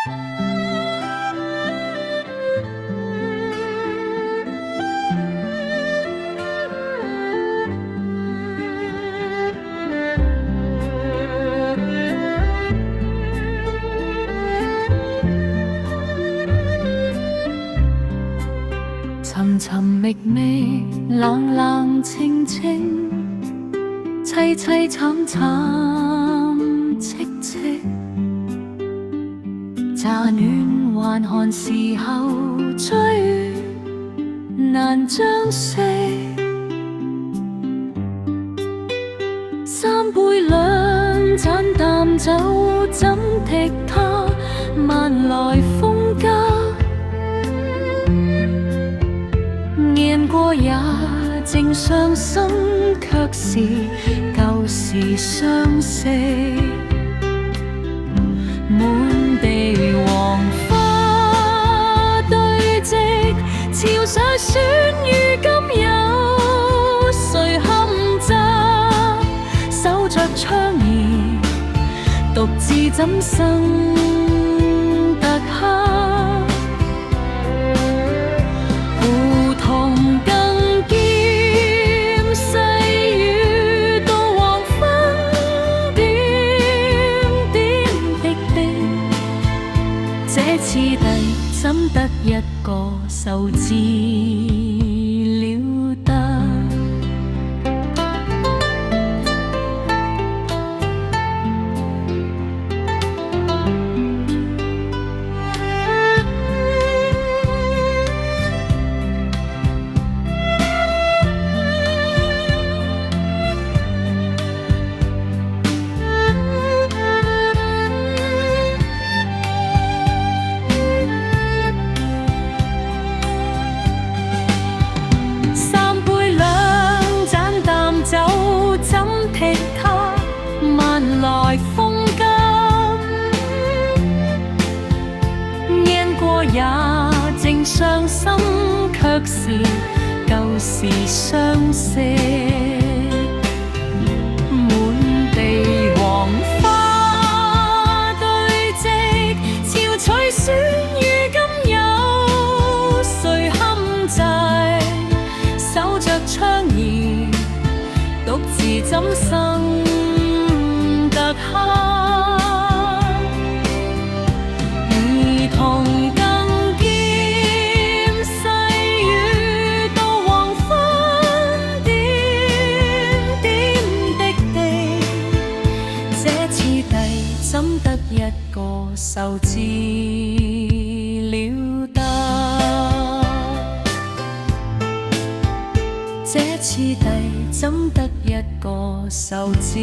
尋尋覓覓，冷冷清清，凄凄慘慘戚戚。乍暖還寒時候追，難將息。三杯兩盞淡酒，怎敵他萬來風家？念過也正傷心，卻是舊時相識。滿地黃花堆積，潮上選如今有誰堪摘？守着窗兒，獨自怎生得黑？這次第怎得一個受治了得？來風金，念過也正傷心，卻是舊時相識。滿地黃花堆積，潮取選如今有誰堪摘？守着窗兒，獨自怎生得黑？兒童更兼細雨到黃昏，點點滴滴，這次第怎得一個受治了得？這次第怎得一個受治